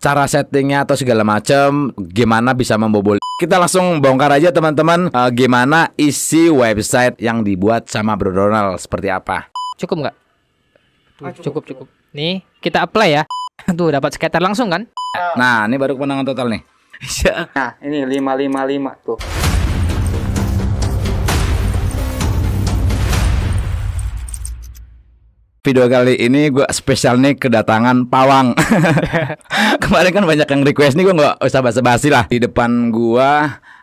cara settingnya atau segala macam, gimana bisa membobol. Kita langsung bongkar aja teman-teman, gimana isi website yang dibuat sama Bro Donald, seperti apa. Cukup nggak? Cukup. Nih kita apply ya. Tuh dapat skater langsung kan? Nah ini baru kemenangan total nih. Nah ini 555 tuh. Video kali ini gue spesial nih kedatangan pawang. Kemarin kan banyak yang request nih, gue gak usah basa-basi lah. Di depan gue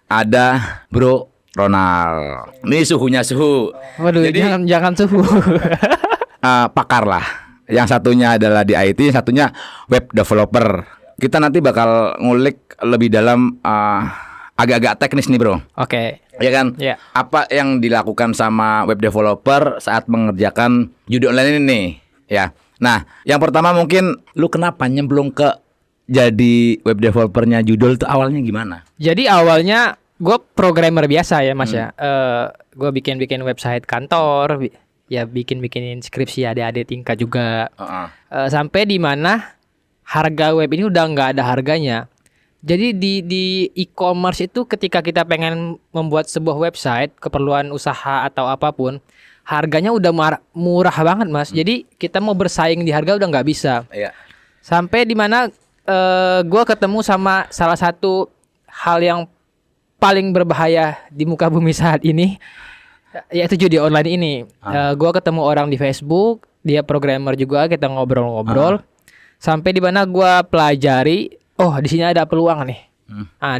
ada Bro Ronald. Ini suhunya suhu. Waduh, jadi jangan suhu. Pakar lah. Yang satunya adalah di IT, yang satunya web developer. Kita nanti bakal ngulik lebih dalam, agak-agak teknis nih bro. Oke. Ya kan? Iya. Apa yang dilakukan sama web developer saat mengerjakan judi online ini nih? Ya. Nah, yang pertama mungkin lu kenapa nyemplung ke jadi web developernya Judol itu awalnya gimana? Jadi awalnya gue programmer biasa ya mas ya. Gue bikin website kantor, ya bikin skripsi adik-adik tingkat juga. Sampai di mana harga web ini udah nggak ada harganya. Jadi di e-commerce itu ketika kita pengen membuat sebuah website, keperluan usaha atau apapun, harganya udah murah banget mas. Jadi kita mau bersaing di harga udah nggak bisa. Iya. Sampai di mana gue ketemu sama salah satu hal yang paling berbahaya di muka bumi saat ini, yaitu judi online ini. Gue ketemu orang di Facebook, dia programmer juga, kita ngobrol-ngobrol. Sampai di mana gue pelajari. Oh, di sini ada peluang nih.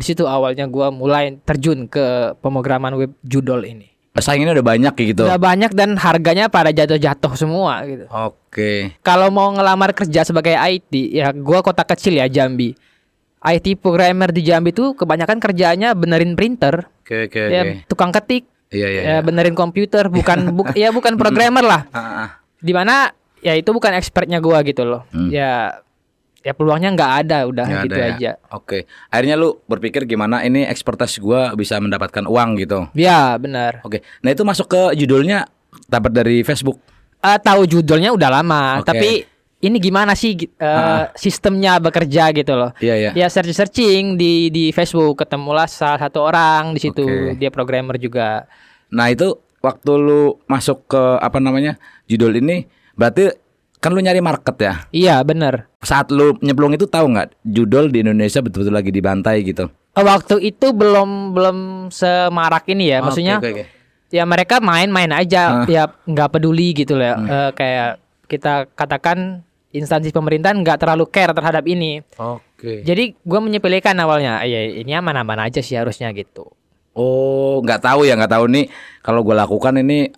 Di situ awalnya gue mulai terjun ke pemrograman web Judol ini. Saingannya udah banyak gitu. Udah banyak dan harganya pada jatuh-jatuh semua gitu. Oke. Kalau mau ngelamar kerja sebagai IT, ya gue kota kecil ya Jambi. IT programmer di Jambi tuh kebanyakan kerjaannya benerin printer. Oke. Ya, tukang ketik. Iya. Benerin komputer, bukan bukan programmer lah. Dimana ya itu bukan expertnya gue gitu loh. Ya peluangnya nggak ada, udah Nggak gitu ada ya? aja. Oke. Akhirnya lu berpikir gimana ini expertise gua bisa mendapatkan uang gitu. Ya benar. Oke. Nah itu masuk ke judulnya dapat dari Facebook. Tahu judulnya udah lama, Oke. tapi ini gimana sih sistemnya bekerja gitu loh. Iya. Ya searching di Facebook, ketemulah salah satu orang di situ, Oke. dia programmer juga. Nah itu waktu lu masuk ke judul ini, berarti kan lu nyari market ya. Iya benar. Saat lu nyemplung itu tahu nggak judul di Indonesia betul-betul lagi dibantai gitu. Waktu itu belum semarak ini ya, maksudnya. Oke. Ya mereka main-main aja, ya nggak peduli gitu loh. Kayak kita katakan instansi pemerintahan nggak terlalu care terhadap ini. Oke. Jadi gue menyepelekan awalnya, ya ini aman-aman aja sih harusnya gitu. Oh, nggak tahu nih kalau gue lakukan ini,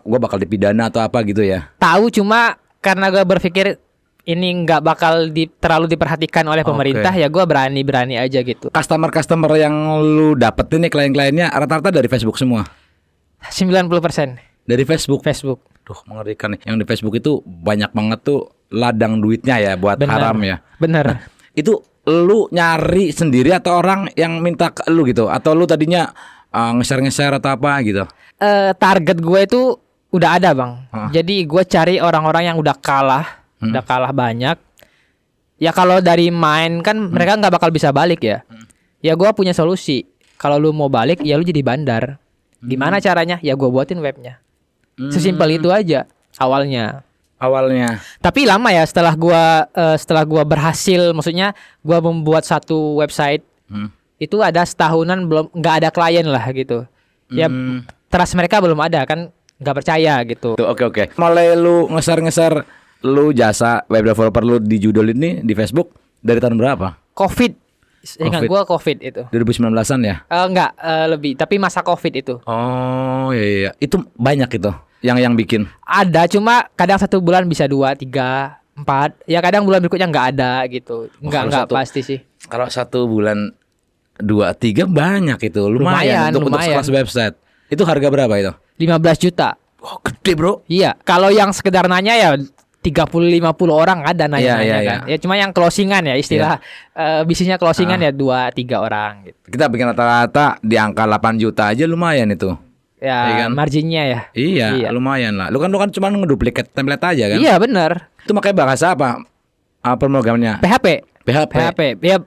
gue bakal dipidana atau apa gitu ya? Tahu, cuma karena gue berpikir ini nggak bakal terlalu diperhatikan oleh pemerintah, ya gue berani aja gitu. Customer yang lu dapetin nih, klien-kliennya rata-rata dari Facebook semua? 90% dari Facebook. Duh, mengerikan nih. Yang di Facebook itu banyak banget tuh ladang duitnya ya buat haram ya. Bener. Nah, itu lu nyari sendiri atau orang yang minta ke lu gitu? Atau lu tadinya nge-share atau apa gitu? Target gue itu udah ada bang. Jadi gue cari orang-orang yang udah kalah banyak. Ya kalau dari main kan mereka nggak bakal bisa balik ya. Ya gue punya solusi. Kalau lu mau balik ya lu jadi bandar. Gimana caranya? Ya gue buatin webnya. Sesimpel itu aja awalnya. Tapi lama ya setelah gua berhasil, maksudnya gua membuat satu website. Itu ada setahunan belum nggak ada klien lah gitu. Ya trust mereka belum ada kan, nggak percaya gitu. Oke. Mulai lu ngeser lu jasa web developer lu di Judol ini di Facebook dari tahun berapa? Covid. Ingat gue Covid itu 2019an ya? Enggak, lebih. Tapi masa Covid itu. Oh iya. Itu banyak itu yang bikin. Ada, cuma kadang satu bulan bisa 2, 3, 4. Ya kadang bulan berikutnya nggak ada gitu. Enggak pasti sih. Kalau satu bulan 2, 3 banyak itu. Lumayan untuk kelas website. Itu harga berapa itu? 15 juta. Oh gede bro. Iya. Kalau yang sekedar nanya ya 30-50 orang ada nanya kan. Ya cuma yang closingan ya istilah bisnisnya closingan ya 2-3 orang gitu. Kita bikin rata-rata di angka 8 juta aja lumayan itu. Ya kan? Marginnya ya. Iya, lumayan lah. Lu kan cuma ngeduplikat template aja kan? Iya benar. Itu makanya bahasa apa? Pemrogramannya? PHP. PHP. PHP. Ya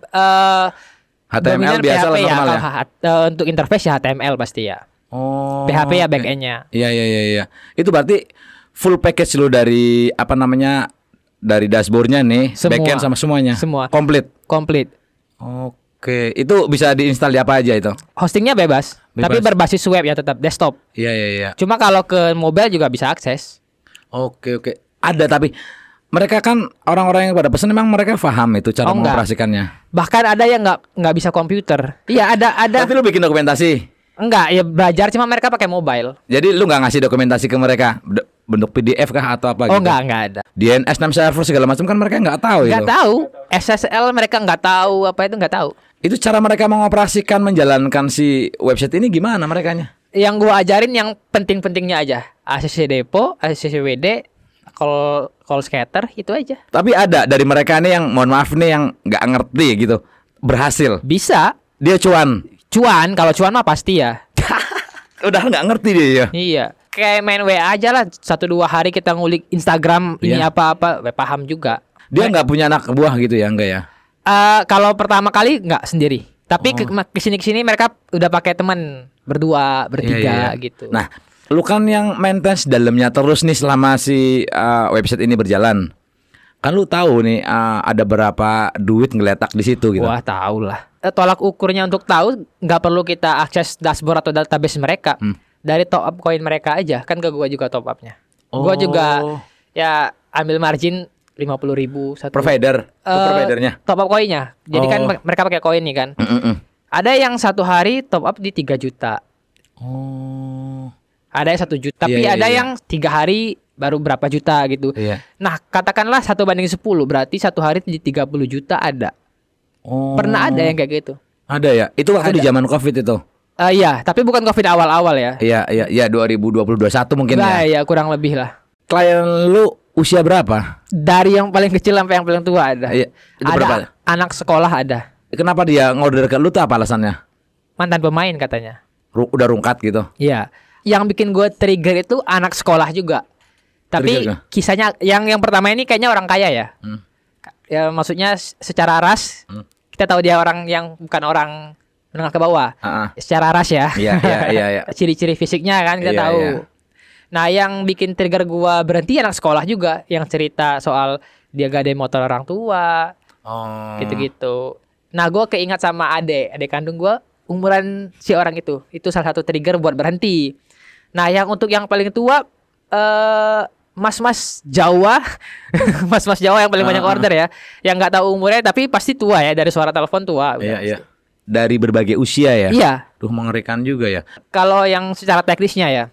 HTML dominan biasa lah PHP normal ya. Untuk interface ya HTML pasti ya. Oh. PHP ya oke. back-end-nya. Iya iya iya iya. Itu berarti full package lu dari apa namanya? Dari dashboardnya nih, Semua. backend sama semuanya. Semua. Komplit. Komplit. Oke, itu bisa diinstal di apa aja itu? Hostingnya bebas, tapi berbasis web ya tetap desktop. Iya iya iya. Cuma kalau ke mobile juga bisa akses. Oke oke. Ada tapi mereka kan orang-orang yang pada pesan memang mereka paham itu cara Oh, enggak. mengoperasikannya. Bahkan ada yang nggak bisa komputer. Iya ada. Tapi lu bikin dokumentasi. Enggak, ya belajar cuma mereka pakai mobile. Jadi lu nggak ngasih dokumentasi ke mereka bentuk PDF kah atau apa Oh gitu? enggak ada. DNS 6 server segala macam kan mereka nggak tahu Nggak itu. tahu. SSL mereka nggak tahu apa itu nggak tahu. Itu cara mereka mengoperasikan menjalankan si website ini gimana merekanya? Yang gua ajarin yang penting-pentingnya aja. ACC Depo, ACC WD, call scatter itu aja. Tapi ada dari mereka nih yang mohon maaf nih yang nggak ngerti gitu berhasil. Bisa. Dia cuan. Kalau cuan mah pasti ya. Udah nggak ngerti dia ya. Iya. Kayak main WA aja lah 1-2 hari kita ngulik Instagram ini Iya. apa-apa, paham juga. Dia nggak punya anak buah gitu ya, enggak ya? Kalau pertama kali nggak sendiri. Tapi kesini mereka udah pakai teman berdua, bertiga Iya, iya. gitu. Nah, lu kan yang maintenance dalamnya terus nih selama si website ini berjalan. Kan lu tahu nih ada berapa duit ngeletak di situ gitu. Wah tahu lah. Tolak ukurnya untuk tahu nggak perlu kita akses dashboard atau database mereka. Dari top up koin mereka aja. Kan ke gua juga top upnya. Gua juga ya ambil margin 50.000 satu. Provider, providernya. Top up koinnya. Jadi kan mereka pakai koin nih kan. Ada yang satu hari top up di 3 juta. Oh. Ada yang 1 juta. Tapi Iya, iya, ada iya. yang 3 hari baru berapa juta gitu. Iya. Nah katakanlah 1/10. Berarti satu hari di 30 juta ada. Oh. Pernah ada yang kayak gitu. Ada ya. Itu waktu di Ada. zaman Covid itu. Iya, tapi bukan Covid awal-awal ya. Iya, iya, iya 2020-21 mungkin Nah, ya. ya kurang lebih lah. Klien lu usia berapa? Dari yang paling kecil sampai yang paling tua ada. Iya, itu Ada berapa? anak sekolah ada. Kenapa dia ngorder ke lu tuh apa alasannya? Mantan pemain katanya. Udah rungkat gitu. Iya. Yang bikin gue trigger itu anak sekolah juga. Tapi Trigger. kisahnya yang pertama ini kayaknya orang kaya ya. Ya maksudnya secara ras kita tahu dia orang yang bukan orang menengah ke bawah. Secara ras ya. Iya, iya, iya, iya. Ciri-ciri fisiknya kan kita Iya, tahu. iya. Nah, yang bikin trigger gua berhenti anak sekolah juga yang cerita soal dia gade motor orang tua, Oh. gitu-gitu. Nah, gua keingat sama adik kandung gua umuran si orang itu. Itu salah satu trigger buat berhenti. Nah, yang untuk yang paling tua mas-mas Jawa, mas-mas Jawa yang paling banyak order ya, yang nggak tahu umurnya tapi pasti tua ya dari suara telepon tua. Iya, iya. Dari berbagai usia ya. Iya. Duh, mengerikan juga ya. Kalau yang secara teknisnya ya,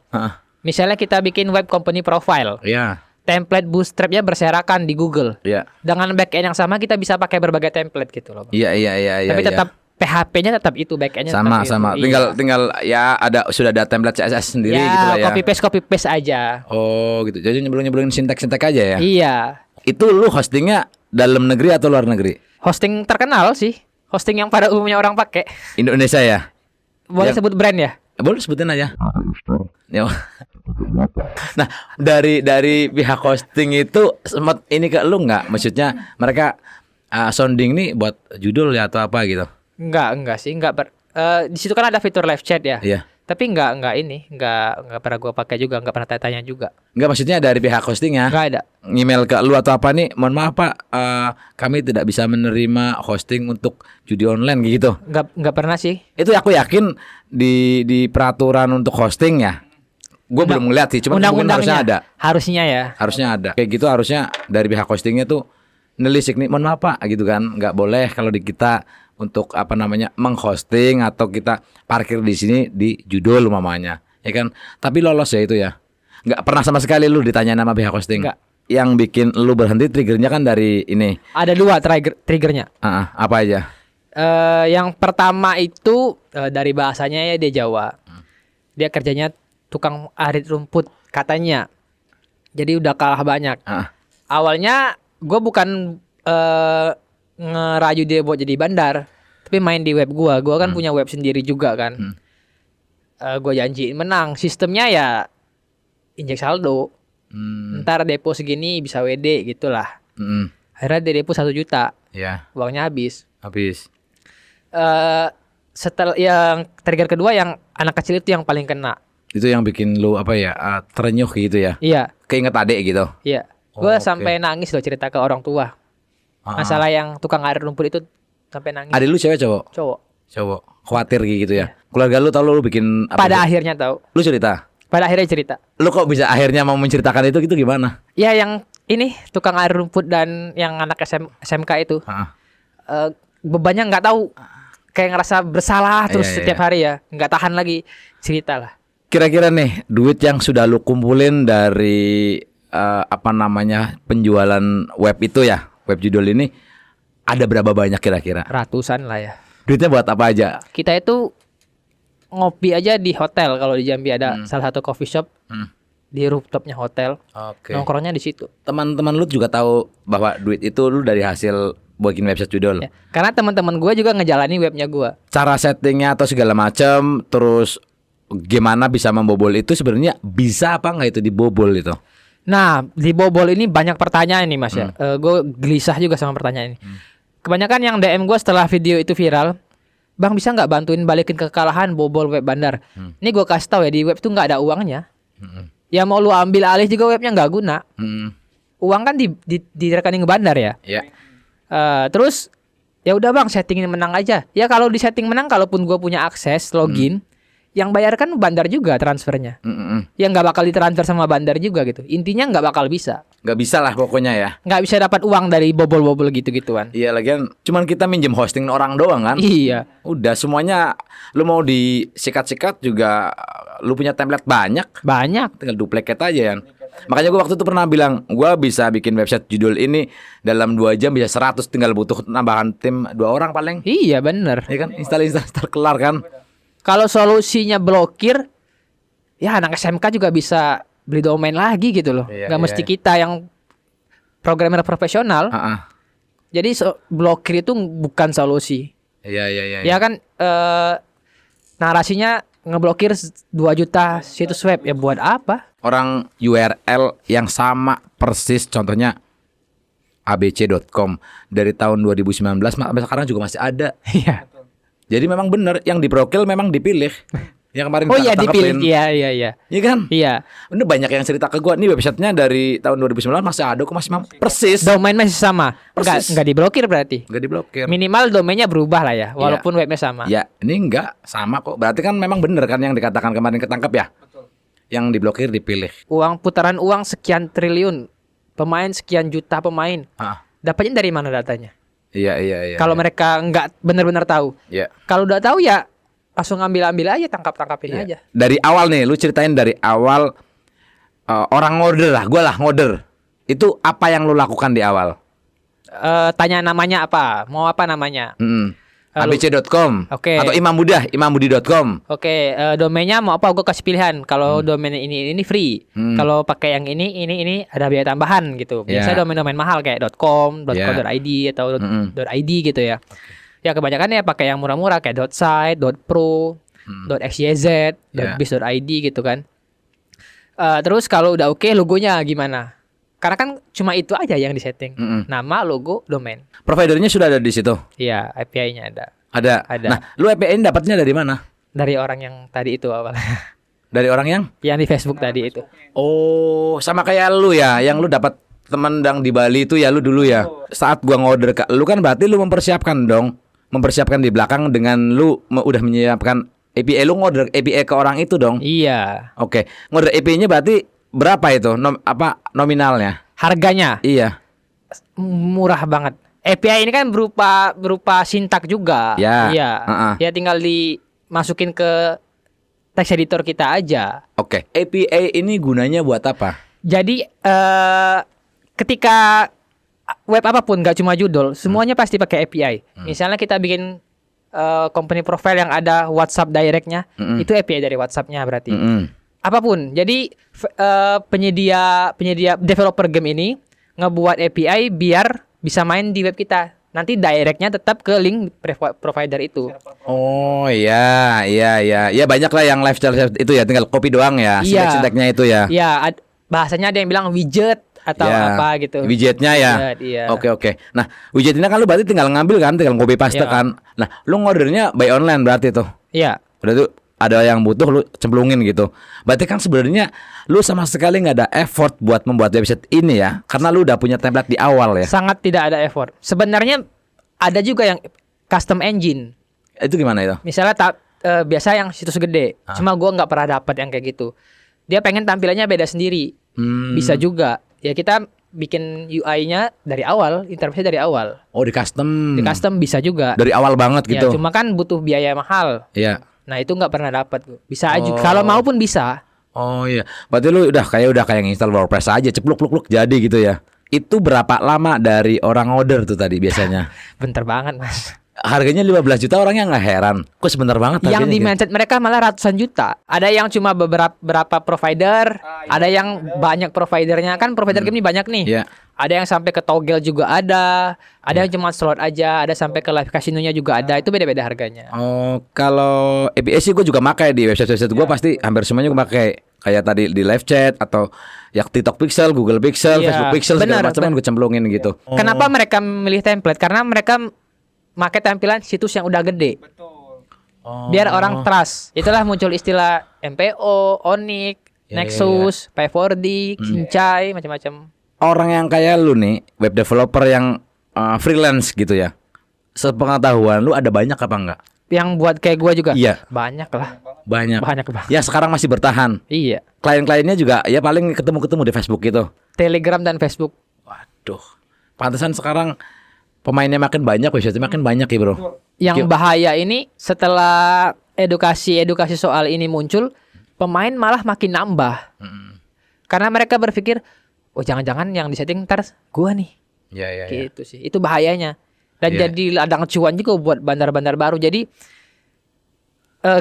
misalnya kita bikin web company profile, Iya. template bootstrapnya berserakan di Google. Iya. Dengan backend yang sama kita bisa pakai berbagai template gitu loh, Bang. Iya, iya, iya, iya. Tapi iya. tetap PHP-nya tetap itu, backend-nya sama tetap sama. itu. Tinggal ya sudah ada template CSS sendiri ya, gitu lah ya. copy paste aja. Oh, gitu. Jadi nyebelin sintek-sintek aja ya. Iya. Itu lu hostingnya dalam negeri atau luar negeri? Hosting terkenal sih. Hosting yang pada umumnya orang pakai. Indonesia ya? Boleh Ya. sebut brand ya? Boleh sebutin aja. Ya. Nah, dari pihak hosting itu sempat ini ke lu nggak? Maksudnya mereka sounding nih buat judul ya atau apa gitu? Enggak sih, di situ kan ada fitur live chat ya. Iya. Tapi enggak pernah gua pakai juga, enggak pernah tanya juga. Enggak, maksudnya dari pihak hostingnya Enggak ada. email ke lu atau apa nih? Mohon maaf Pak, kami tidak bisa menerima hosting untuk judi online gitu. Enggak pernah sih. Itu aku yakin di peraturan untuk hosting ya. Gue belum ngeliat sih, cuma mungkin harusnya ada. Harusnya ya. Harusnya ada. Kayak gitu harusnya dari pihak hostingnya tuh nelisik nih, mohon maaf Pak gitu kan. Nggak boleh kalau di kita untuk apa namanya menghosting atau kita parkir di sini di judul mamanya, ya kan? Tapi lolos ya itu ya. Nggak pernah sama sekali lu ditanya nama pihak hosting. Nggak. Yang bikin lu berhenti triggernya kan dari ini. Ada 2 triggernya. Apa aja? Yang pertama itu dari bahasanya ya dia Jawa. Dia kerjanya tukang arit rumput katanya. Jadi udah kalah banyak. Awalnya gue bukan ngerayu dia buat jadi bandar, tapi main di web gue kan punya web sendiri juga kan. Gue janjiin menang. Sistemnya ya injek saldo. Ntar depo segini bisa WD gitulah. Akhirnya dia depo 1 juta. Ya, Uangnya habis. habis. Setelah yang trigger kedua yang anak kecil itu yang paling kena. Itu yang bikin lu apa ya? Terenyuh gitu ya. Iya, Keinget adek gitu. iya. Oh, Gue oke. sampai nangis loh cerita ke orang tua. Masalah yang tukang air rumput itu sampai nangis. Adek lu cewek cowok? Cowok. Cowok. Khawatir gitu ya. Keluarga lu tahu lu bikin apa? Pada sih? akhirnya tahu. Lu cerita. Pada akhirnya cerita. Lu kok bisa akhirnya mau menceritakan itu gimana? Ya yang ini tukang air rumput dan yang anak SMK itu Heeh. bebannya nggak tahu, kayak ngerasa bersalah terus Iya, iya, setiap hari ya, nggak tahan lagi cerita lah. Kira-kira nih duit yang sudah lu kumpulin dari penjualan web itu ya, web judul ini ada berapa banyak kira-kira? Ratusan lah ya. Duitnya buat apa aja? Kita itu ngopi aja di hotel, kalau di Jambi ada salah satu coffee shop di rooftopnya hotel. Oke. Nongkrongnya di situ. Teman-teman lu juga tahu bahwa duit itu lu dari hasil bikin website judul. Ya. Karena teman-teman gue juga ngejalani webnya gue. Cara settingnya atau segala macam, terus gimana bisa membobol itu sebenarnya bisa apa nggak itu dibobol itu? Nah, di Bobol ini banyak pertanyaan nih Mas ya. Gue gelisah juga sama pertanyaan ini. Kebanyakan yang DM gue setelah video itu viral, Bang bisa nggak bantuin balikin kekalahan Bobol web bandar? Ini gue kasih tahu ya, di web tuh nggak ada uangnya. Ya mau lu ambil alih juga webnya nggak guna. Uang kan di rekening bandar ya. Ya. Terus ya udah Bang, settingin menang aja. Ya kalau di setting menang, kalaupun gue punya akses login, yang bayar kan bandar juga transfernya. Ya nggak bakal ditransfer sama bandar juga gitu. Intinya nggak bakal bisa. Nggak bisa lah pokoknya ya. Nggak bisa dapat uang dari bobol-bobol gitu-gituan. Iya lagian cuman kita minjem hosting orang doang kan. Iya. Udah semuanya lu mau disikat-sikat juga lu punya template banyak. Banyak. Tinggal duplicate aja kan. Makanya gue waktu itu pernah bilang gue bisa bikin website judul ini dalam 2 jam bisa 100, tinggal butuh nambahan tim 2 orang paling. Iya bener. Ya kan install kelar kan. Kalau solusinya blokir, ya anak SMK juga bisa beli domain lagi gitu loh. Iya, Nggak iya, mesti iya. kita yang programmer profesional. Heeh. Jadi blokir itu bukan solusi. Iya iya iya. Ya kan narasinya ngeblokir 2 juta situs web, ya buat apa? Orang URL yang sama persis contohnya abc.com dari tahun 2019 sampai sekarang juga masih ada. Iya. Jadi memang benar yang diprokil memang dipilih. Yang kemarin Oh iya kita dipilih. tangkepin. Iya iya iya. Iya kan? Iya. Ini banyak yang cerita ke gua nih websitenya dari tahun 2019 masih ada kok, masih persis. Domain masih sama. Persis. Enggak diblokir berarti. Enggak diblokir. Minimal domainnya berubah lah ya, walaupun webnya sama. Ya, ini enggak sama kok. Berarti kan memang benar kan yang dikatakan kemarin ketangkep ya? Yang diblokir dipilih. Putaran uang sekian triliun, pemain sekian juta pemain. Ah. Dapatnya dari mana datanya? Iya iya iya. Kalau iya. mereka nggak benar-benar tahu. Iya. Kalau udah tahu ya langsung ambil aja, tangkapin Iya. aja. Dari awal nih, lu ceritain dari awal orang ngorder lah, gua lah ngorder. Itu apa yang lu lakukan di awal? Tanya namanya apa? Mau apa namanya? abc.com Oke. atau imambudi.com. Oke, domainnya mau apa? Gue kasih pilihan. Kalau domain ini free. Kalau pakai yang ini ada biaya tambahan gitu. Biasa Ya. domain-domain mahal kayak .com, Ya. .co.id atau .id gitu ya. Ya kebanyakan ya pakai yang murah-murah kayak .site, .pro, .xyz, Ya. .biz.id gitu kan. Terus kalau udah oke, logonya gimana? Karena kan cuma itu aja yang disetting. Nama, logo, domain. Providernya sudah ada di situ. Iya, API-nya ada. Ada. Ada. Nah, lu API ini dapatnya dari mana? Dari orang yang tadi itu awalnya. Dari orang yang? Yang di Facebook tadi itu. Oh, sama kayak lu ya, yang lu dapat teman yang di Bali itu ya lu dulu ya. Saat gua ngorder ke lu kan berarti lu mempersiapkan dong. Mempersiapkan di belakang dengan lu udah menyiapkan API, lu ngorder API ke orang itu dong. Iya. Oke. Ngorder API-nya berarti berapa itu? Nominalnya? Harganya Iya. murah banget. API ini kan berupa sintak juga. Ya. Iya. Uh-uh. Ya tinggal dimasukin ke text editor kita aja. Oke. API ini gunanya buat apa? Jadi ketika web apapun, nggak cuma judul, semuanya pasti pakai API. Misalnya kita bikin company profile yang ada WhatsApp direct-nya, itu API dari WhatsApp-nya berarti. Apapun. Jadi penyedia developer game ini ngebuat API biar bisa main di web kita. Nanti directnya tetap ke link provider itu. Oh iya. Ya banyak lah yang lifestyle itu ya, tinggal copy doang ya. Iya. Sintek-sinteknya itu ya. Ya, bahasanya ada yang bilang widget, atau Ya, apa gitu. widgetnya ya. Widget, iya. Oke. Nah, widgetnya kan lu berarti tinggal ngambil kan, tinggal copy paste Iya. kan. Nah, lu ngordernya by online berarti tuh. Iya. Berarti ada yang butuh lu cemplungin gitu. Berarti kan sebenarnya lu sama sekali nggak ada effort buat membuat website ini ya, karena lu udah punya template di awal ya. Sangat tidak ada effort. Sebenarnya ada juga yang custom engine. Itu gimana itu? Misalnya biasa yang situs gede. Cuma gua nggak pernah dapat yang kayak gitu. Dia pengen tampilannya beda sendiri. Bisa juga. Ya kita bikin UI-nya dari awal, interface dari awal. Oh, di custom. Di custom bisa juga. Dari awal banget Ya, gitu. cuma kan butuh biaya mahal. Iya. Nah, itu nggak pernah dapat. Bisa aja. Kalau mau pun bisa. Oh iya. Berarti lu udah kayak install WordPress aja, cepluk jadi gitu ya. Itu berapa lama dari orang order tuh tadi biasanya? Bentar banget, Mas. Harganya 15 juta, orangnya nggak heran. Kok sebentar banget Yang harganya di gitu? mindset mereka malah ratusan juta. Ada yang cuma beberapa provider, ada yang banyak providernya. Kan provider game ini banyak nih. Iya. Ada yang sampai ke toggle juga ada yang cuma slot aja, ada sampai ke live casino-nya juga ada. Itu beda-beda harganya. Oh, kalau APS sih gue juga pakai di website gue pasti hampir semuanya gue pakai. Kayak tadi di live chat atau ya TikTok Pixel, Google Pixel, Iya, Facebook Pixel segala benar, macam kan gue cemplungin gitu. Kenapa mereka memilih template? Karena mereka pakai tampilan situs yang udah gede. Biar orang trust. Itulah muncul istilah MPO, Onyx, Nexus, P4D, Kincai, macam-macam. Orang yang kayak lu nih, web developer yang freelance gitu ya. Sepengetahuan lu ada banyak apa enggak? Yang buat kayak gua juga. Iya. Banyak lah. Banyak. Banyak banget. Ya sekarang masih bertahan. Iya. Klien-kliennya juga ya paling ketemu-ketemu di Facebook gitu. Telegram dan Facebook. Waduh. Pantesan sekarang pemainnya makin banyak, website makin banyak ya, Bro. Yang bahaya ini setelah edukasi soal ini muncul, pemain malah makin nambah. Karena mereka berpikir, oh jangan-jangan yang disetting ntar gua nih. Iya. Gitu sih. Itu bahayanya. Dan Iya. jadi ladang cuan juga buat bandar-bandar baru. Jadi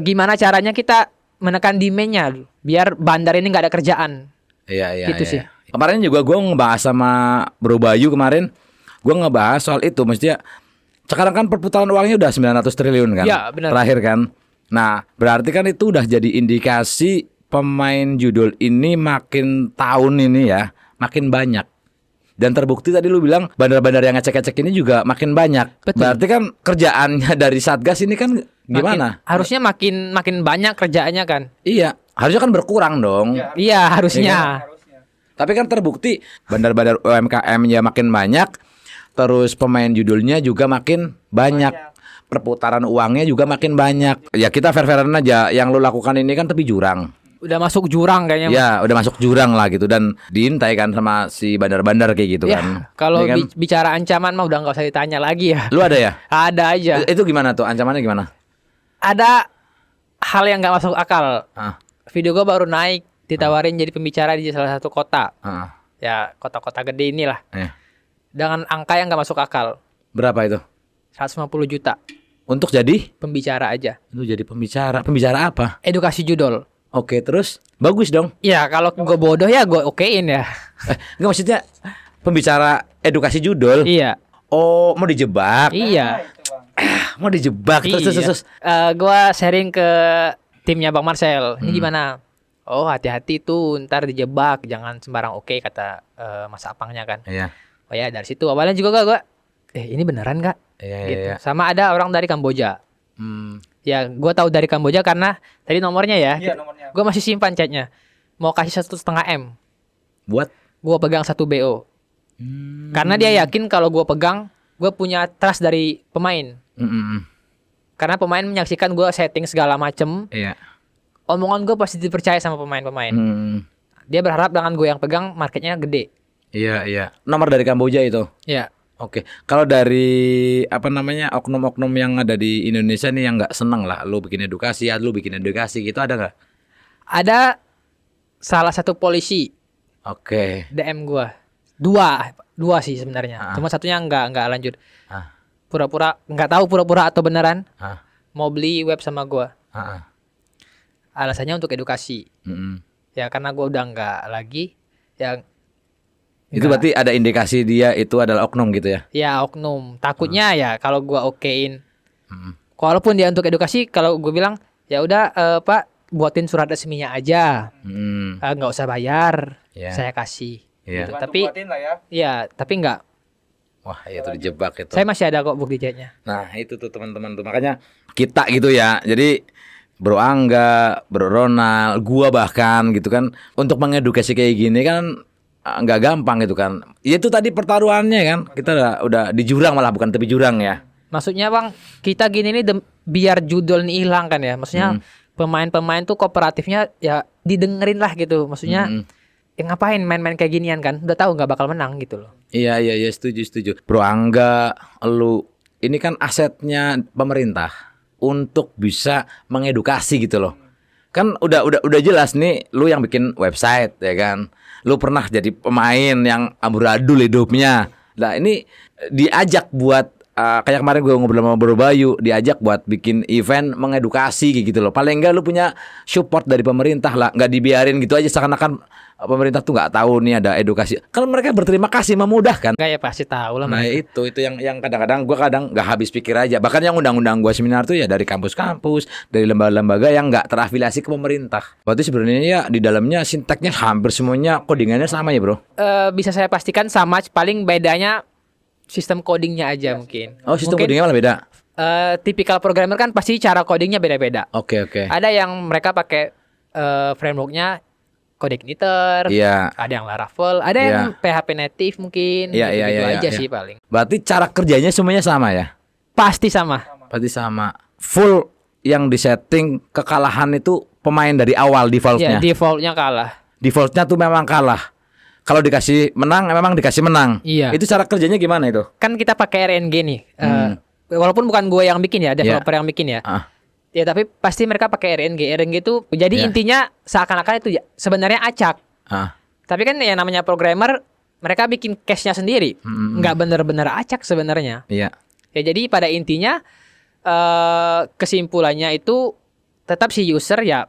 gimana caranya kita menekan demand-nya biar bandar ini nggak ada kerjaan. Iya. Gitu sih. Kemarin juga gue ngebahas sama Bro Bayu kemarin. Gue ngebahas soal itu. Maksudnya sekarang kan perputaran uangnya udah 900 triliun kan. Ya, benar. Terakhir kan. Nah berarti kan itu udah jadi indikasi pemain judul ini makin tahun ini ya makin banyak. Dan terbukti tadi lu bilang bandar-bandar yang ngecek-ngecek ini juga makin banyak. Betul. Berarti kan kerjaannya dari Satgas ini kan gimana? Harusnya makin banyak kerjaannya kan. Iya, harusnya kan berkurang dong. Iya, harusnya. Tapi kan terbukti bandar-bandar UMKM ya makin banyak, terus pemain judulnya juga makin banyak. Perputaran uangnya juga makin banyak. Ya kita fair-fairan aja, yang lu lakukan ini kan tepi jurang. Udah masuk jurang kayaknya. Ya, udah masuk jurang lah gitu dan diintai kan sama si bandar-bandar kayak gitu Ya, kan. kalau Iya kan? bicara ancaman mah udah nggak usah ditanya lagi ya. Lu ada ya? Ada aja. Itu gimana tuh? Ancamannya gimana? Ada hal yang nggak masuk akal. Ah, Video gua baru naik, ditawarin jadi pembicara di salah satu kota. ah, Ya, kota-kota gede inilah. eh. Dengan angka yang nggak masuk akal. Berapa itu? 150 juta Untuk jadi? pembicara aja. Lu jadi pembicara. Pembicara apa? Edukasi judul. Oke, terus bagus dong. Ya, kalau gue bodoh ya gue okein ya. Enggak maksudnya pembicara edukasi judul. Iya. Oh, mau dijebak. Iya. Mau dijebak terus. Gue sharing ke timnya Bang Marcel. Ini gimana? Oh, hati-hati tuh, ntar dijebak, jangan sembarang oke kata Mas Apangnya kan. Iya. Oh ya, dari situ awalnya juga gue ini beneran gak? Iya, Gitu. iya. Sama ada orang dari Kamboja. Hmm. Ya, gue tahu dari Kamboja karena tadi nomornya ya. Iya, nomornya. Gue masih simpan chatnya. Mau kasih 1,5 M. Buat Gue pegang 1 BO. Karena dia yakin kalau gue pegang, gue punya trust dari pemain. Karena pemain menyaksikan gue setting segala macem. Iya. Omongan gue pasti dipercaya sama pemain-pemain. Dia berharap dengan gue yang pegang, marketnya gede. Iya. Nomor dari Kamboja itu. Ya. Oke. Kalau dari apa namanya oknum-oknum yang ada di Indonesia nih yang nggak seneng lah, lu bikin edukasi gitu ada nggak? Ada salah satu polisi Oke. DM gue. Dua sih sebenarnya. Cuma satunya nggak lanjut. Ah. Pura-pura nggak tahu pura-pura atau beneran Ah. mau beli web sama gue. Ah. Alasannya untuk edukasi. Ya karena gue udah nggak lagi. Ya Itu berarti ada indikasi dia itu adalah oknum gitu ya? ya oknum. Takutnya ya kalau gue okein. Walaupun dia untuk edukasi, kalau gue bilang ya udah Pak buatin surat resminya aja. Nggak usah bayar. Ya. Saya kasih. Iya. Gitu. Tapi ya, tapi enggak. Wah, itu dijebak itu. Saya masih ada kok bukti chatnya. Nah, itu tuh teman-teman tuh. Makanya kita gitu ya. Jadi Bro Angga, Bro Ronald, gua bahkan gitu kan untuk mengedukasi kayak gini kan nggak gampang gitu kan. Ya itu tadi pertaruhannya kan. Kita udah di jurang malah bukan tepi jurang ya. Maksudnya Bang, kita gini nih biar judul nih hilang kan ya. Maksudnya pemain-pemain tuh kooperatifnya ya didengerin lah gitu. Maksudnya ya ngapain main-main kayak ginian kan? Udah tahu nggak bakal menang gitu loh. Iya setuju. Bro Angga, lu ini kan asetnya pemerintah untuk bisa mengedukasi gitu loh. Kan udah jelas nih lu yang bikin website ya kan. Lu pernah jadi pemain yang amburadul hidupnya. Nah, ini diajak buat kayak kemarin gue ngobrol sama Bro Bayu, diajak buat bikin event mengedukasi gitu loh. Paling enggak lu punya support dari pemerintah lah, nggak dibiarin gitu aja seakan-akan pemerintah tuh nggak tahu nih ada edukasi. Kalau mereka berterima kasih memudahkan. Enggak ya pasti tahu lah. Nah itu yang kadang-kadang gue nggak habis pikir aja. Bahkan yang undang-undang gue seminar tuh ya dari kampus-kampus, dari lembaga-lembaga yang nggak terafiliasi ke pemerintah. Berarti sebenarnya ya di dalamnya sintaknya hampir semuanya codingannya sama ya bro? Bisa saya pastikan sama, paling bedanya sistem codingnya aja mungkin. Oh sistem mungkin, codingnya malah beda? Tipikal programmer kan pasti cara codingnya beda-beda. Oke. Ada yang mereka pakai frameworknya CodeIgniter, ada yang Laravel, ada yang PHP native mungkin, gitu aja sih paling. Berarti cara kerjanya semuanya sama ya? Pasti sama. Full yang disetting kekalahan itu pemain dari awal defaultnya. Ya, defaultnya kalah. Defaultnya tuh memang kalah. Kalau dikasih menang, memang dikasih menang. Iya. Itu cara kerjanya gimana itu? Kan kita pakai RNG nih. Walaupun bukan gue yang bikin ya, developer yang bikin ya. Ya tapi pasti mereka pakai RNG. RNG itu jadi intinya seakan-akan itu ya, sebenarnya acak. Tapi kan yang namanya programmer, mereka bikin cache-nya sendiri. Nggak bener-bener acak sebenarnya. Iya. Ya jadi pada intinya kesimpulannya itu tetap si user ya.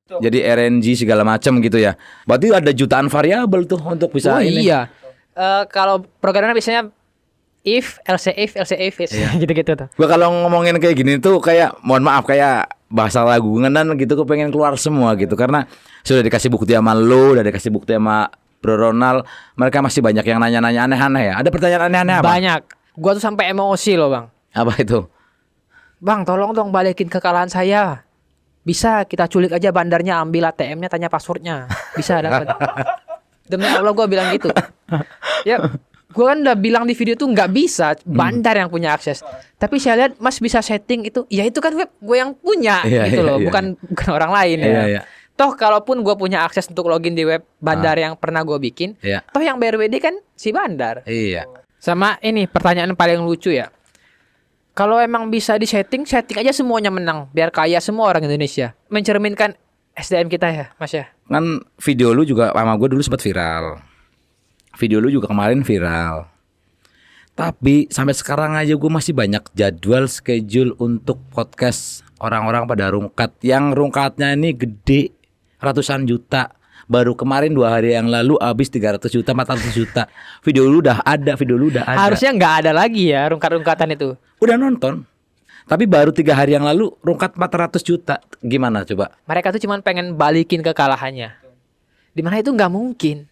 Jadi RNG segala macam gitu ya. Berarti ada jutaan variabel tuh untuk bisa ini. Iya. Kalau programmer biasanya if, else if gitu-gitu tuh. Gua kalau ngomongin kayak gini tuh kayak mohon maaf kayak bahasa lagu ngenan gitu, gue pengen keluar semua gitu karena sudah dikasih bukti sama lo, udah dikasih bukti sama Bro Ronald, mereka masih banyak yang nanya-nanya aneh-aneh ya. Ada pertanyaan aneh-aneh apa? Banyak. Gua tuh sampai emosi loh, Bang. Apa itu? Bang, tolong dong balikin kekalahan saya. Bisa kita culik aja bandarnya, ambil ATM-nya, tanya passwordnya. Bisa dapat. Demi Allah gua bilang gitu. Ya, gue kan udah bilang di video tuh nggak bisa bandar yang punya akses. Tapi saya lihat Mas bisa setting itu. Ya itu kan web gue yang punya gitu loh, bukan orang lain ya. Toh kalaupun gue punya akses untuk login di web bandar yang pernah gue bikin, toh yang bayar WD kan si bandar. Iya. Sama ini pertanyaan paling lucu ya. Kalau emang bisa di setting aja semuanya menang, biar kaya semua orang Indonesia. Mencerminkan SDM kita ya, Mas ya. Kan video lu juga sama gue dulu sempat viral. Video lu juga kemarin viral. Tapi sampai sekarang aja gue masih banyak jadwal schedule untuk podcast orang-orang pada rungkat. Yang rungkatnya ini gede, ratusan juta. Baru kemarin 2 hari yang lalu habis 300 juta, 400 juta. Video lu udah ada. Harusnya nggak ada lagi ya rungkat-rungkatan itu. Udah nonton. Tapi baru 3 hari yang lalu rungkat 400 juta. Gimana coba? Mereka tuh cuman pengen balikin kekalahannya. Dimana itu nggak mungkin.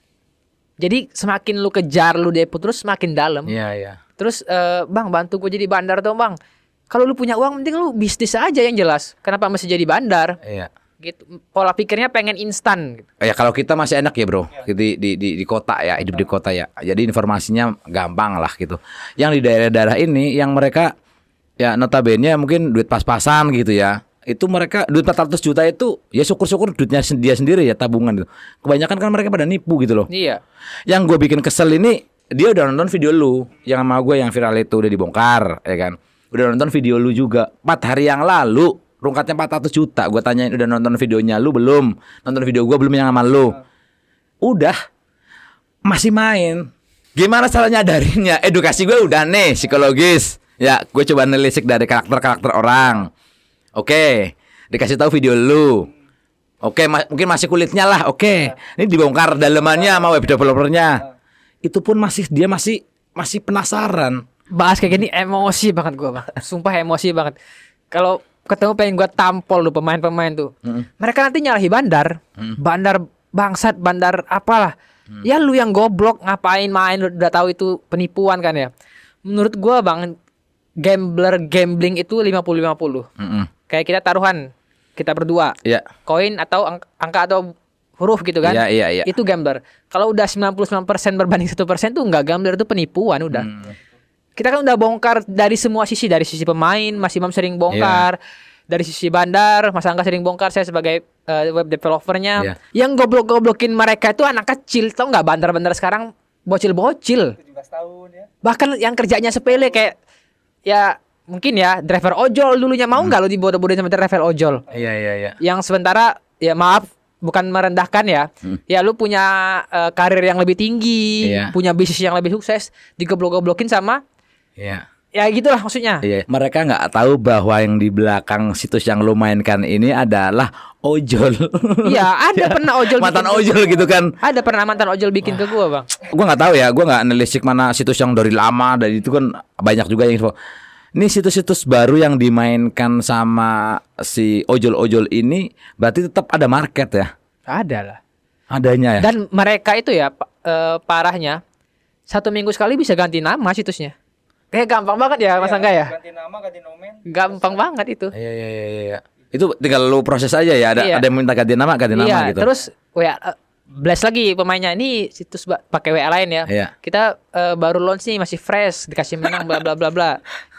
Jadi semakin lu kejar, lu deput terus semakin dalam. Iya. Terus bang bantu gue jadi bandar dong bang. Kalau lu punya uang mending lu bisnis aja yang jelas. Kenapa mesti jadi bandar? Iya. Gitu. Pola pikirnya pengen instan. Gitu. Ya kalau kita masih enak ya bro, di kota ya, hidup di kota ya. Jadi informasinya gampang lah gitu. Yang di daerah-daerah ini yang mereka ya notabene mungkin duit pas-pasan gitu ya. Itu mereka duit 400 juta itu ya syukur-syukur duitnya dia sendiri ya, tabungan gitu. Kebanyakan kan mereka pada nipu gitu loh. Iya. Yang gue bikin kesel ini dia udah nonton video lu yang sama gue yang viral itu udah dibongkar ya kan. Udah nonton video lu juga 4 hari yang lalu rungkatnya 400 juta. Gue tanyain udah nonton videonya lu belum? Nonton video gue belum yang sama lu? Udah. Masih main. Gimana caranya nyadarinnya? Edukasi gue udah nih psikologis. Ya gue coba nelisik dari karakter-karakter orang. Oke, dikasih tahu video lu. Oke, mungkin masih kulitnya lah. Oke, ini dibongkar dalemannya sama web developernya. Itu pun dia masih penasaran. Bahas kayak gini emosi banget gue bang. Sumpah emosi banget. Kalau ketemu pengen gue tampol lu pemain-pemain tuh. Mereka nanti nyalahi bandar. Bandar bangsat, bandar apalah. Ya lu yang goblok ngapain main, lu udah tahu itu penipuan kan ya. Menurut gua Bang, gambling itu 50-50. Kayak kita taruhan, kita berdua. Iya. Koin atau angka atau huruf gitu kan. Iya. Itu gambler. Kalau udah 99% berbanding 1% tuh enggak gambler, itu penipuan udah. Kita kan udah bongkar dari semua sisi, dari sisi pemain, Mas Imam sering bongkar. Dari sisi bandar, Mas Angga sering bongkar, saya sebagai web developernya. Yang goblok-goblokin mereka itu anak kecil, tau nggak? Bandar-bandar sekarang bocil-bocil. 17 tahun ya. Bahkan yang kerjanya sepele kayak ya mungkin ya driver ojol dulunya, mau nggak lo dibodoh-bodohin sama driver ojol? Iya. Yang sementara ya maaf, bukan merendahkan ya. Ya lu punya karir yang lebih tinggi, punya bisnis yang lebih sukses, digoblok-goblokin sama ya gitulah maksudnya. Iya, mereka nggak tahu bahwa yang di belakang situs yang lo mainkan ini adalah ojol. Iya, ada pernah ojol mantan bikin ojol gitu kan. Ada pernah mantan ojol bikin ke gua, Bang. Gua nggak tahu ya, gua nggak nelisik mana situs yang dari lama, dari itu kan banyak juga yang info. Ini situs-situs baru yang dimainkan sama si ojol-ojol ini berarti tetap ada market ya? Ada lah. Adanya ya. Dan mereka itu ya parahnya 1 minggu sekali bisa ganti nama situsnya. Kayak gampang banget ya Mas Angga ya. Ganti nama, ganti domain. Gampang banget itu. Iya. Itu tinggal lu proses aja ya. Ada yang minta ganti nama gitu. Terus blast lagi pemainnya, ini situs pakai WA lain ya. Iya. Kita baru launch nih, masih fresh, dikasih menang bla bla bla bla.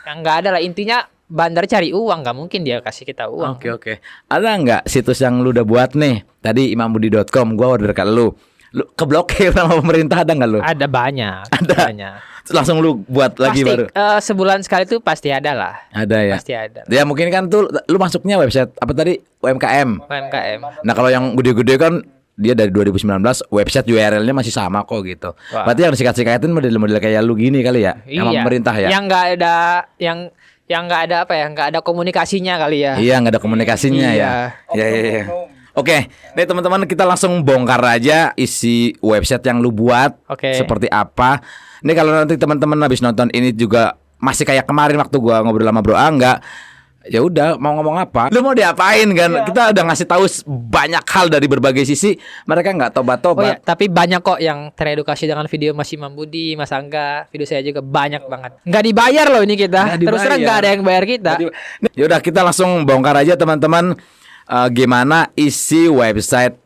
Yang nggak ada lah, intinya bandar cari uang, nggak mungkin dia kasih kita uang. Oke. Ada nggak situs yang lu udah buat nih? Tadi imambudi.com, gua order ke lu keblokir sama pemerintah, ada nggak lu? Ada banyak. Banyak. Terus langsung lu buat lagi pasti, baru. Sebulan sekali tuh pasti ada lah. Ada ya. Pasti ada. Ya mungkin kan tuh lu masuknya website apa tadi? UMKM. UMKM. Nah kalau yang gede-gede kan dia dari 2019 website URL-nya masih sama kok gitu. Wah. Berarti yang disikat-sikatin model-model kayak lu gini kali ya? Sama pemerintah ya? Yang nggak ada yang nggak ada apa ya? Nggak ada komunikasinya kali ya. Iya, nggak ada komunikasinya ya. Iya. Oke, nih teman-teman kita langsung bongkar aja isi website yang lu buat. Seperti apa. Nih kalau nanti teman-teman habis nonton ini juga masih kayak kemarin waktu gua ngobrol sama Bro Angga, ya udah mau ngomong apa? Lu mau diapain kan? Kita udah ngasih tahu banyak hal dari berbagai sisi. Mereka nggak tobat-tobat. Oh ya, tapi banyak kok yang teredukasi dengan video Mas Imam Budi, Mas Angga. Video saya juga banyak banget. Nggak dibayar loh ini kita. Terus terang nggak ada yang bayar kita. Ya udah kita langsung bongkar aja teman-teman. Gimana isi website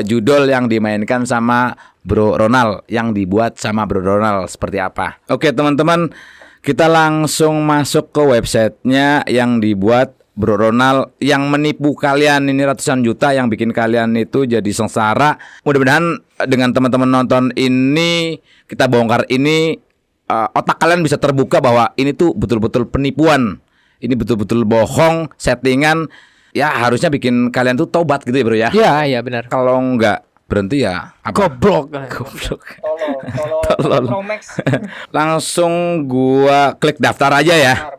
judul yang dimainkan sama Bro Ronald, yang dibuat sama Bro Ronald seperti apa? Oke teman-teman, kita langsung masuk ke websitenya yang dibuat Bro Ronald, yang menipu kalian ini ratusan juta, yang bikin kalian itu jadi sengsara. Mudah-mudahan dengan teman-teman nonton ini, kita bongkar ini, otak kalian bisa terbuka bahwa ini tuh betul-betul penipuan, ini betul-betul bohong, settingan. Ya harusnya bikin kalian tuh tobat gitu ya Bro ya. Iya benar. Kalau nggak berhenti ya apa? Goblok. Tolol. Langsung gua klik daftar aja ya.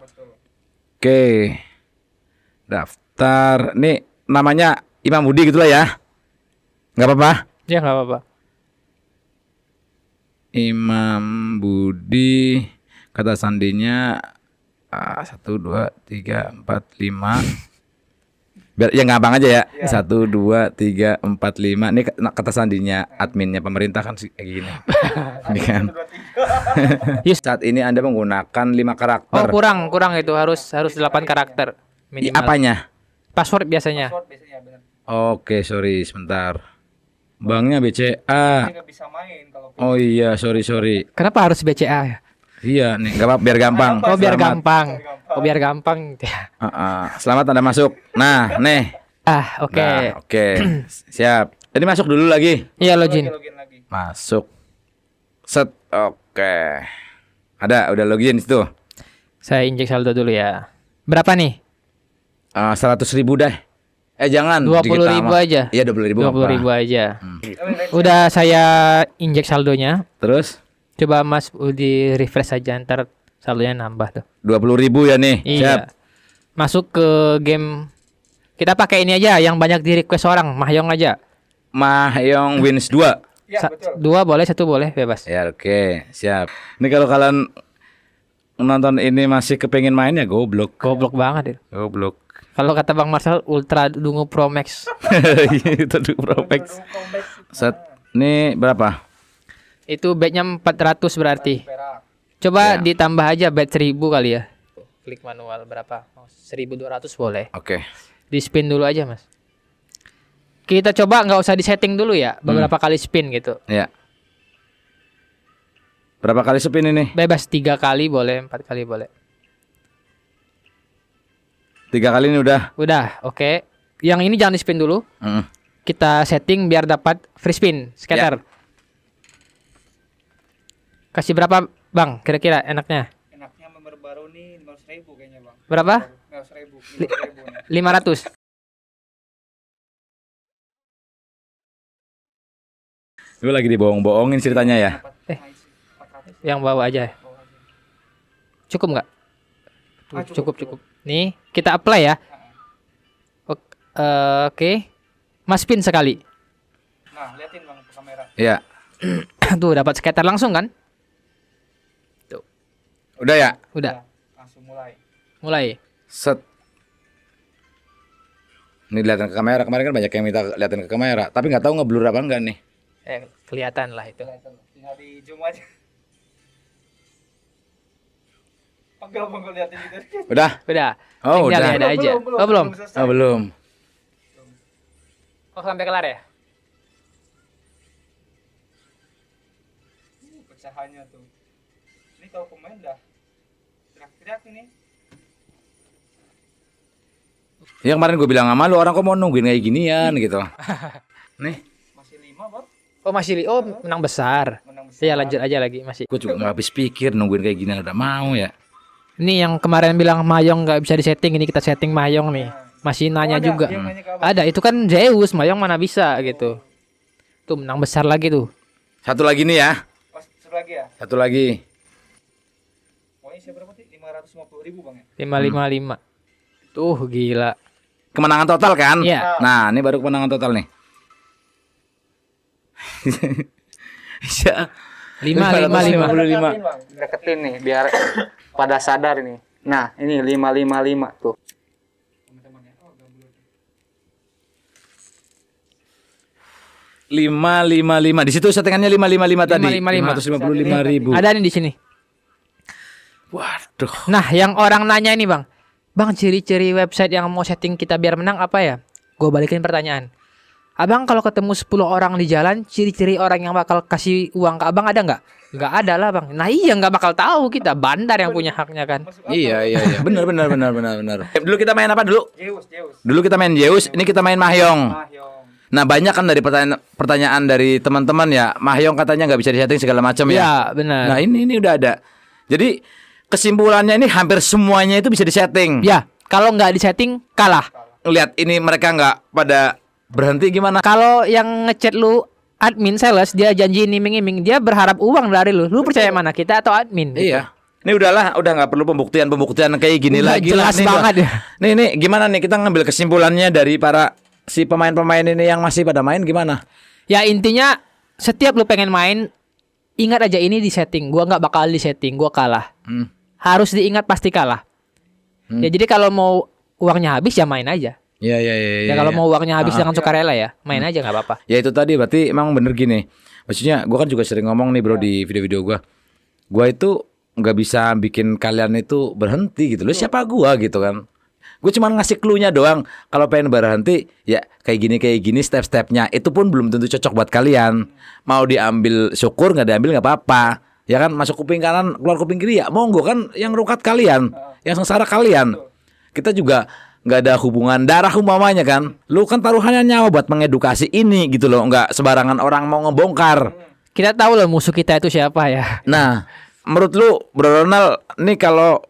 Oke. Daftar. Nih namanya Imam Budi gitu lah ya. Nggak apa-apa? Ya nggak apa-apa. Imam Budi, kata sandinya 1, 2, 3, 4, 5. Biar ya gampang aja ya. 1, 2, 3, 4, 5. Ini kata sandinya adminnya pemerintah kan kayak gini. Ini kan. Saat ini Anda menggunakan 5 karakter. Oh, kurang itu harus 8 karakter minimal. Apanya? Password biasanya. Oke, sorry sebentar. Banknya BCA. Oh iya, sorry. Kenapa harus BCA ya? Iya, nih enggak apa biar gampang. Oh, biar gampang. Biar gampang. Selamat Anda masuk. Nah, nih. Oke. Nah, oke. Siap. Jadi masuk dulu lagi. Iya, login. Masuk. Set. Oke. Udah login di situ. Saya injek saldo dulu ya. Berapa nih? 100.000 deh. Jangan 20.000 aja. Iya, 20.000. 20.000 aja. Udah saya injek saldonya. Terus coba Mas Budi refresh aja, ntar saldonya nambah tuh. 20.000 ya nih. Iya. Siap. Masuk ke game. Kita pakai ini aja yang banyak di request orang, Mahjong aja. Mahjong Wins 2. Ya, betul. 2 boleh, 1 boleh, bebas. Ya oke, siap. Ini kalau kalian nonton ini masih kepengen main ya goblok. Goblok banget itu. Goblok. Kalau kata Bang Marcel, Ultra Dungu Pro Max. Itu Pro Max. Set. Ini berapa? Itu bednya 400 berarti. perak. Coba Ya. ditambah aja bet 1000 kali ya. Klik manual berapa? 1200 boleh. Oke. Di spin dulu aja, Mas. Kita coba nggak usah disetting dulu ya, beberapa kali spin gitu. Ya. Berapa kali spin ini? Bebas 3 kali boleh, 4 kali boleh. 3 kali ini udah. Udah, oke. Yang ini jangan di spin dulu. Mm. Kita setting biar dapat free spin scatter. Kasih berapa, Bang? Kira-kira enaknya? Enaknya member baru nih 500.000 kayaknya bang. Berapa? 500.000. 500.000 nih. 500. Gue lagi dibohong-bohongin ceritanya ya. Eh. Yang bawa aja. Cukup nggak? Tuh, Ah, cukup, cukup. cukup. Nih, kita apply ya. Oke. Mas spin sekali. Nah, liatin bang ke kamera. Iya. Tuh, dapat scatter langsung kan? Udah ya? Udah, Langsung mulai. mulai. Set. Ini liatin ke kamera. Kemarin kan banyak yang minta liatin ke kamera, tapi nggak tahu ngeblur apa enggak nih. Kelihatan lah itu. Kelihatan. Tinggal di zoom aja. Pegel bang kalau liatin gitu. Udah? Udah. Oh, Tinggal udah. ada aja. Oh, belum. selesai. Oh, belum. Oh, sampai kelar ya? Pecahannya tuh. Ini kalau pemain dah teriak-teriak ini. Yang kemarin gue bilang sama lu, orang kok mau nungguin kayak ginian gitu. Nih, Masih 5 bang. Oh, masih oh menang besar. Menang besar. Iya, lanjut aja lagi masih. gue juga nggak habis pikir nungguin kayak ginian udah mau ya. Ini yang kemarin bilang Mayong nggak bisa disetting, ini kita setting Mayong nih. Masih nanya ada, juga. dia nanya ke abang. Ada, itu kan Zeus, Mayong mana bisa gitu. Tuh menang besar lagi tuh. Satu lagi nih ya. Oh, satu lagi ya. Satu lagi. Pokoknya siapa berapa sih? 550.000 bang ya. 555. Tuh gila. Kemenangan total kan? Iya. Nah, ini baru kemenangan total nih. Iya. 555. 555. Deketin nih biar pada sadar nih. Nah, ini 555 tuh. 555. Di situ settingannya 555 tadi. 555. 555.000. Ada nih di sini. Waduh. Nah, yang orang nanya ini, Bang. Bang, ciri-ciri website yang mau setting kita biar menang apa ya? Gue balikin pertanyaan. Abang kalau ketemu 10 orang di jalan, ciri-ciri orang yang bakal kasih uang ke abang ada nggak? Nggak ada lah, Bang. Nah iya, nggak bakal tahu kita. Bandar yang punya haknya kan. Iya. Benar. Dulu kita main apa dulu? Zeus. Dulu kita main Zeus, ini kita main Mahjong. Mahyong. Nah, banyak kan dari pertanyaan dari teman-teman ya. Mahjong katanya nggak bisa disetting segala macam ya. Iya, benar. Nah, ini udah ada. Jadi kesimpulannya ini hampir semuanya itu bisa disetting. Ya, kalau nggak disetting kalah. Lihat ini mereka nggak pada berhenti gimana? Kalau yang ngechat lu admin sales, dia janji iming-iming, dia berharap uang dari lu. Lu percaya mana, kita atau admin? Gitu. Iya. Ini udahlah, udah nggak perlu pembuktian kayak gini Udah lagi jelas lah. Nih, banget ya. Nih, gimana nih kita ngambil kesimpulannya dari para si pemain-pemain ini yang masih pada main gimana? Ya intinya setiap lu pengen main, ingat aja ini di setting. Gua nggak bakal di setting, gua kalah. Harus diingat pasti kalah. Ya jadi kalau mau uangnya habis ya main aja. Iya. Ya kalau mau uangnya habis dengan sukarela ya main aja nggak apa-apa. Ya itu tadi berarti emang bener gini. Maksudnya gua kan juga sering ngomong nih bro di video-video gua. Gua itu nggak bisa bikin kalian itu berhenti gitu loh. Siapa gua gitu kan? Gue cuma ngasih clue-nya doang. Kalau pengen berhenti ya kayak gini step-stepnya. Itu pun belum tentu cocok buat kalian. Mau diambil syukur, nggak diambil nggak apa-apa. Ya kan, masuk kuping kanan keluar kuping kiri ya monggo kan, yang rukat kalian, yang sengsara kalian. Kita juga nggak ada hubungan darah umpamanya kan. Lu kan taruhannya nyawa buat mengedukasi ini gitu loh. Nggak sembarangan orang mau ngebongkar. Kita tahu loh musuh kita itu siapa ya. Nah, menurut lu Bro Ronald, nih kalau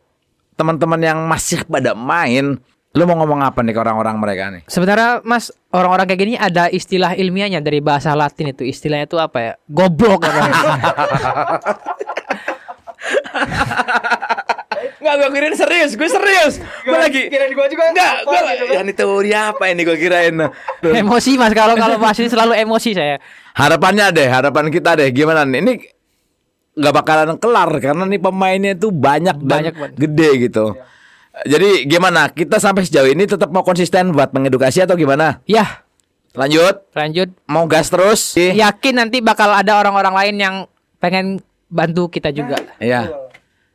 teman-teman yang masih pada main, lu mau ngomong apa nih ke orang-orang mereka nih? Sebenarnya Mas, orang-orang kayak gini ada istilah ilmiahnya dari bahasa Latin itu. Istilahnya itu apa ya? Goblok katanya. Enggak, gue kirain serius, gue serius. Gue lagi Kirain gua juga enggak, apa gue gitu. ya ini teori apa ini gue kirain. Emosi Mas, kalau bahas ini selalu emosi saya. Harapannya deh, harapan kita deh gimana nih? Ini nggak bakalan kelar karena nih pemainnya itu banyak Banyak dan banget. gede gitu. Jadi gimana? Kita sampai sejauh ini tetap mau konsisten buat mengedukasi atau gimana? Ya, Lanjut, lanjut. mau gas terus? Yakin nanti bakal ada orang-orang lain yang pengen bantu kita juga. Iya.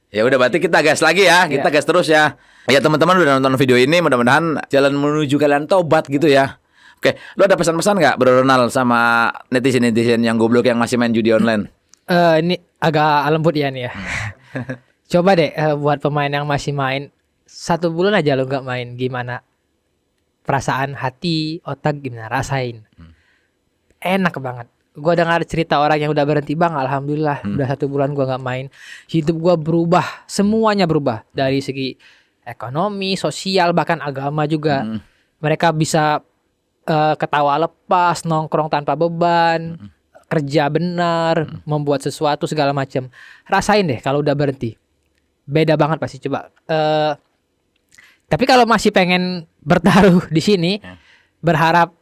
Ya udah berarti kita gas lagi ya. Kita gas terus ya. Ya teman-teman udah nonton video ini, mudah-mudahan jalan menuju kalian tobat gitu ya. Oke, lu ada pesan-pesan nggak Bro Ronald sama netizen-netizen yang goblok yang masih main judi online? Ini agak lembut ya nih ya. Coba deh buat pemain yang masih main 1 bulan aja lo nggak main, gimana perasaan hati, otak gimana, rasain. Enak banget. Gua dengar cerita orang yang udah berhenti, bang, alhamdulillah udah 1 bulan gua nggak main, hidup gua berubah, semuanya berubah dari segi ekonomi, sosial, bahkan agama juga. Mereka bisa ketawa lepas, nongkrong tanpa beban, kerja benar, membuat sesuatu segala macam. Rasain deh kalau udah berhenti, beda banget pasti. Coba. Tapi kalau masih pengen bertaruh di sini, berharap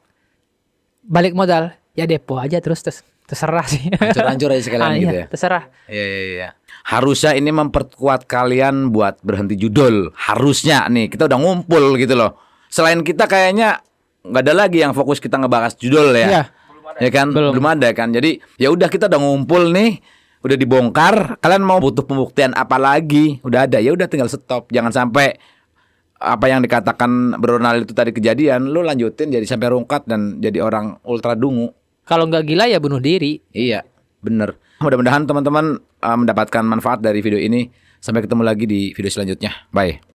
balik modal, ya depo aja terus terserah sih. Hancur-hancur aja sekalian gitu ya. Terserah. Iya. Harusnya ini memperkuat kalian buat berhenti judul. Harusnya nih kita udah ngumpul gitu loh. Selain kita kayaknya nggak ada lagi yang fokus kita ngebahas judul ya. Iya. Ya kan? Belum ada kan. Jadi ya udah kita udah ngumpul nih, udah dibongkar. Kalian mau butuh pembuktian apa lagi? Udah ada, ya udah tinggal stop. Jangan sampai apa yang dikatakan Bro Ronald itu tadi kejadian, lu lanjutin jadi sampai rungkat dan jadi orang ultra dungu. Kalau nggak gila ya bunuh diri. Iya, bener. Mudah-mudahan teman-teman mendapatkan manfaat dari video ini. Sampai ketemu lagi di video selanjutnya. Bye.